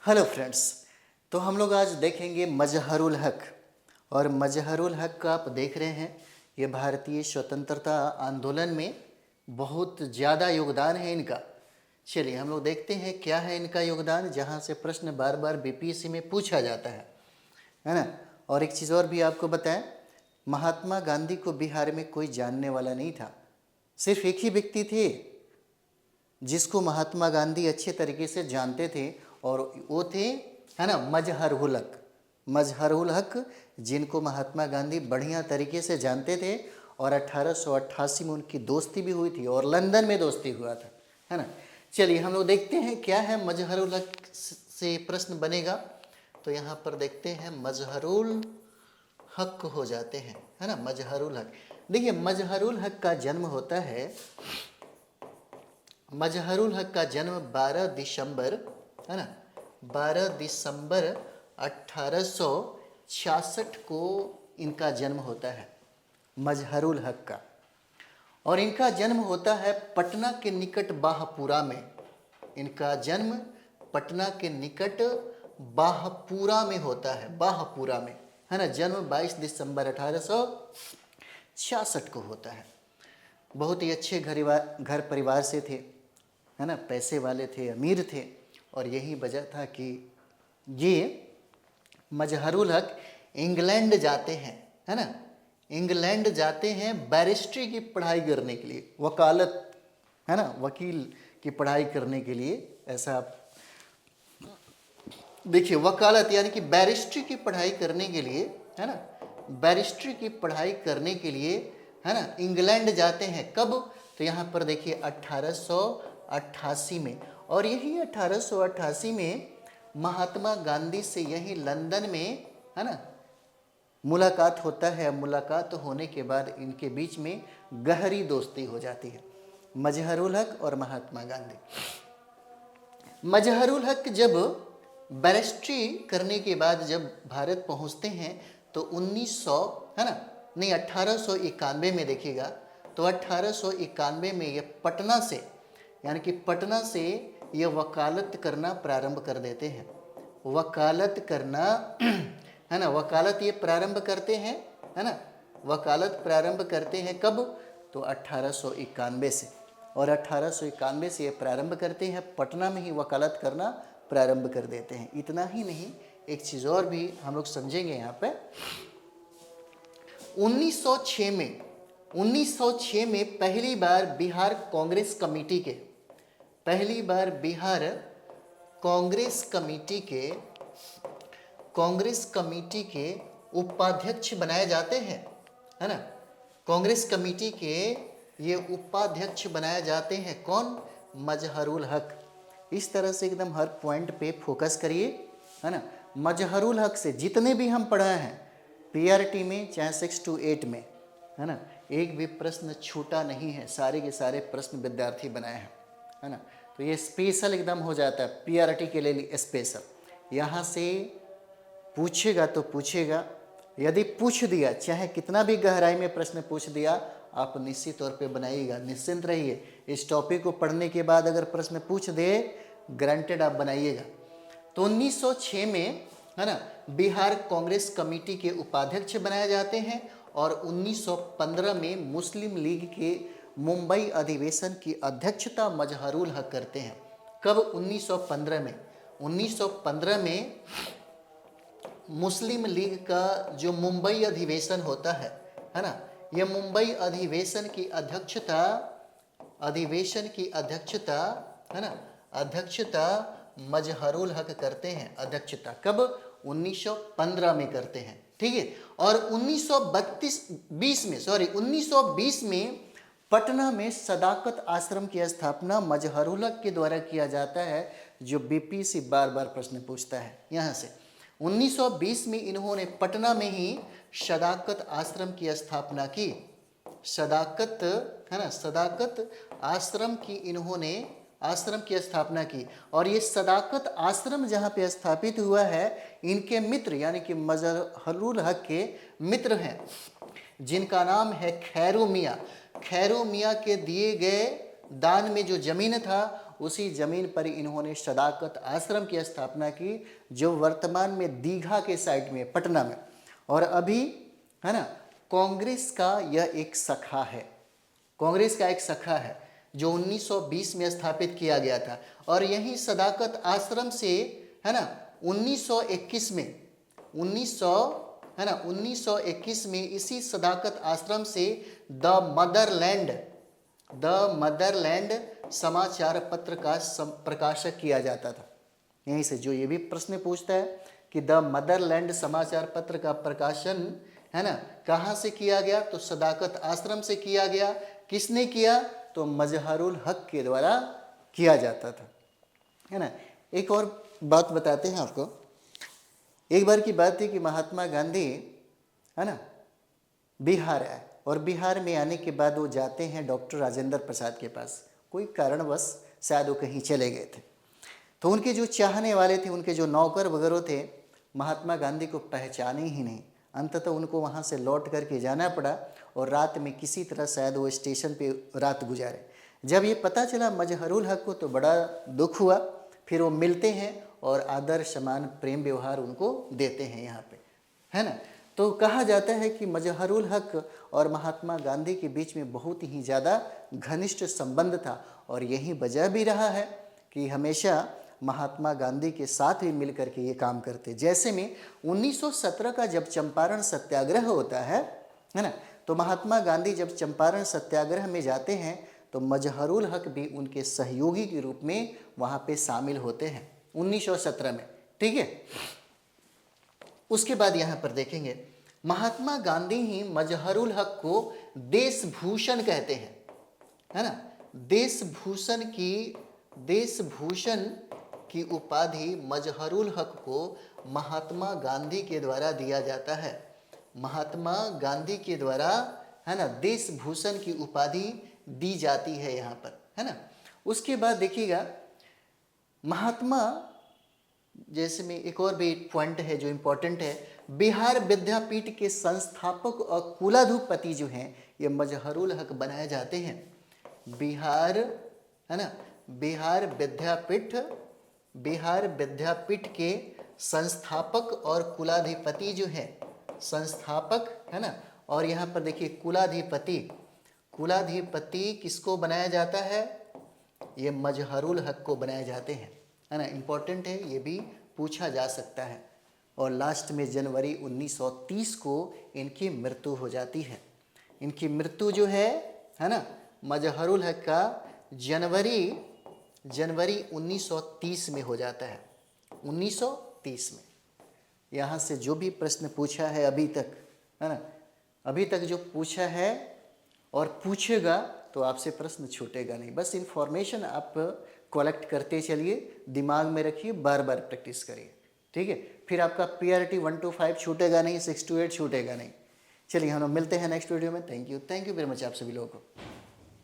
Hello friends. तो हम लोग आज देखेंगे मजहरुल हक। और मजहरुल हक का आप देख रहे हैं, ये भारतीय स्वतंत्रता आंदोलन में बहुत ज़्यादा योगदान है इनका। चलिए हम लोग देखते हैं क्या है इनका योगदान, जहाँ से प्रश्न बार बार बीपीएससी में पूछा जाता है ना। और एक चीज़ और भी आपको बताएं, महात्मा गांधी को बिहार में कोई जानने वाला नहीं था। सिर्फ एक ही व्यक्ति थे जिसको महात्मा गांधी अच्छे तरीके से जानते थे, और वो थे, है ना, मजहरुल हक। मजहरुल हक जिनको महात्मा गांधी बढ़िया तरीके से जानते थे, और 1888 में उनकी दोस्ती भी हुई थी और लंदन में दोस्ती हुआ था, है ना। चलिए हम लोग देखते हैं क्या है मजहरुल हक से प्रश्न बनेगा। तो यहाँ पर देखते हैं मजहरुल हक हो जाते हैं, है ना। मजहरुल हक, देखिए मजहरुल हक का जन्म होता है, मजहरुल हक का जन्म 12 दिसंबर, है ना, 12 दिसंबर 1866 को इनका जन्म होता है, मजहरुल हक का। और इनका जन्म होता है पटना के निकट बाहपुरा में। इनका जन्म पटना के निकट बाहपुरा में होता है, बाहपुरा में, है ना। जन्म 22 दिसंबर 1866 को होता है। बहुत ही अच्छे घर परिवार से थे, है ना, पैसे वाले थे, अमीर थे। और यही वजह था कि ये मजहरुल हक इंग्लैंड जाते हैं, है ना। इंग्लैंड जाते हैं बैरिस्ट्री की पढ़ाई करने के लिए, वकालत, है ना, वकील की पढ़ाई करने के लिए। ऐसा आप देखिए, वकालत यानी कि बैरिस्ट्री की पढ़ाई करने के लिए, है ना, बैरिस्ट्री की पढ़ाई करने के लिए, है ना, इंग्लैंड जाते हैं। कब? तो यहाँ पर देखिए 1888 में। और यही 1888 में महात्मा गांधी से यही लंदन में, है ना, मुलाकात होता है। मुलाकात होने के बाद इनके बीच में गहरी दोस्ती हो जाती है, मजहरुल हक और महात्मा गांधी। मजहरुल हक जब बैरिस्ट्री करने के बाद जब भारत पहुंचते हैं तो 1900, है ना, नहीं 1891 में देखिएगा, तो 1891 में ये पटना से, यानी कि पटना से ये वकालत करना प्रारंभ कर देते हैं। वकालत करना, है ना, वकालत ये प्रारंभ करते हैं, है ना, वकालत प्रारंभ करते हैं। कब? तो 1891 से। और 1891 से ये प्रारंभ करते हैं, पटना में ही वकालत करना प्रारंभ कर देते हैं। इतना ही नहीं, एक चीज़ और भी हम लोग समझेंगे यहाँ पे। 1906 में पहली बार बिहार कांग्रेस कमेटी के, पहली बार बिहार कांग्रेस कमेटी के उपाध्यक्ष बनाए जाते हैं, है ना। कांग्रेस कमेटी के ये उपाध्यक्ष बनाए जाते हैं। कौन? मजहरुल हक। इस तरह से एकदम हर पॉइंट पे फोकस करिए, है ना। मजहरुल हक से जितने भी हम पढ़ाए हैं पीआरटी में, चाहे 6 to 8 में, है ना, एक भी प्रश्न छूटा नहीं है। सारे के सारे प्रश्न विद्यार्थी बनाए हैं, है ना। तो ये स्पेशल एकदम हो जाता है पीआरटी के लिए स्पेशल। यहाँ से पूछेगा तो पूछेगा, यदि पूछ दिया, चाहे कितना भी गहराई में प्रश्न पूछ दिया, आप निश्चित तौर पे बनाइएगा, निश्चिंत रहिए। इस टॉपिक को पढ़ने के बाद अगर प्रश्न पूछ दे, ग्रांटेड आप बनाइएगा। तो 1906 में, है ना, बिहार कांग्रेस कमेटी के उपाध्यक्ष बनाए जाते हैं। और 1915 में मुस्लिम लीग के मुंबई अधिवेशन की अध्यक्षता मजहरुल हक करते हैं। कब? 1915 में। 1915 में मुस्लिम लीग का जो मुंबई अधिवेशन होता है ना, यह मुंबई अधिवेशन की अध्यक्षता, है ना, अध्यक्षता मजहरुल हक करते हैं। अध्यक्षता कब? 1915 में करते हैं, ठीक है। और 1920 में पटना में सदाकत आश्रम की स्थापना मजहरुल हक के द्वारा किया जाता है, जो बीपीएससी बार बार प्रश्न पूछता है यहाँ से। 1920 में इन्होंने पटना में ही सदाकत आश्रम की स्थापना की। सदाकत, है ना, सदाकत आश्रम की इन्होंने आश्रम की स्थापना की। और ये सदाकत आश्रम जहाँ पे स्थापित हुआ है, इनके मित्र यानी कि मजहरुल हक के मित्र हैं, जिनका नाम है खैरू मियाँ। खैरू मियाँ के दिए गए दान में जो जमीन था उसी जमीन पर इन्होंने सदाकत आश्रम की स्थापना की, जो वर्तमान में दीघा के साइड में, पटना में। और अभी है ना, कांग्रेस का यह एक शाखा है, कांग्रेस का एक शाखा है जो 1920 में स्थापित किया गया था। और यही सदाकत आश्रम से है ना 1921 में 1921 में इसी सदाकत आश्रम से द मदरलैंड समाचार पत्र का प्रकाशक किया जाता था। यहीं से जो ये भी प्रश्न पूछता है कि द मदरलैंड समाचार पत्र का प्रकाशन है ना कहाँ से किया गया, तो सदाकत आश्रम से किया गया। किसने किया, तो मजहरुल हक के द्वारा किया जाता था, है ना। एक और बात बताते हैं आपको। एक बार की बात थी कि महात्मा गांधी है ना बिहार आए, और बिहार में आने के बाद वो जाते हैं डॉक्टर राजेंद्र प्रसाद के पास। कोई कारणवश शायद वो कहीं चले गए थे, तो उनके जो चाहने वाले थे, उनके जो नौकर वगैरह थे, महात्मा गांधी को पहचाने ही नहीं। अंततः उनको वहाँ से लौट करके जाना पड़ा, और रात में किसी तरह शायद वो स्टेशन पे रात गुजारे। जब ये पता चला मजहरुल हक को तो बड़ा दुख हुआ। फिर वो मिलते हैं और आदर सम्मान प्रेम व्यवहार उनको देते हैं यहाँ पे, है ना। तो कहा जाता है कि मजहरुल हक और महात्मा गांधी के बीच में बहुत ही ज़्यादा घनिष्ठ संबंध था, और यही वजह भी रहा है कि हमेशा महात्मा गांधी के साथ भी मिल करके ये काम करते। जैसे में 1917 का जब चंपारण सत्याग्रह होता है ना, तो महात्मा गांधी जब चंपारण सत्याग्रह में जाते हैं तो मजहरुल हक भी उनके सहयोगी के रूप में वहाँ पे शामिल होते हैं 1917 में, ठीक है। उसके बाद यहाँ पर देखेंगे महात्मा गांधी ही मजहरुल हक को देशभूषण कहते हैं, है ना। देशभूषण की उपाधि मजहरुल हक को महात्मा गांधी के द्वारा दिया जाता है। महात्मा गांधी के द्वारा है ना देशभूषण की उपाधि दी जाती है यहाँ पर, है ना। उसके बाद देखिएगा महात्मा, जैसे में एक और भी पॉइंट है जो इम्पोर्टेंट है, बिहार विद्यापीठ के संस्थापक और कुलाधिपति जो हैं ये मजहरुल हक बनाए जाते हैं। बिहार है ना, बिहार विद्यापीठ के संस्थापक और कुलाधिपति जो है, संस्थापक है ना, और यहाँ पर देखिए कुलाधिपति किसको बनाया जाता है, ये मजहरुल हक को बनाए जाते हैं, है ना। इम्पोर्टेंट है, ये भी पूछा जा सकता है। और लास्ट में जनवरी 1930 को इनकी मृत्यु हो जाती है। इनकी मृत्यु जो है ना मजहरुल हक का जनवरी 1930 में हो जाता है, 1930 में। यहाँ से जो भी प्रश्न पूछा है अभी तक, है ना, अभी तक जो पूछा है और पूछेगा तो आपसे प्रश्न छूटेगा नहीं। बस इन्फॉर्मेशन आप कलेक्ट करते चलिए, दिमाग में रखिए, बार बार प्रैक्टिस करिए, ठीक है। फिर आपका प्रायोरिटी 1 to 5 छूटेगा नहीं, 6 to 8 छूटेगा नहीं। चलिए हम लोग मिलते हैं नेक्स्ट वीडियो में। थैंक यू वेरी मच आप सभी लोगों को।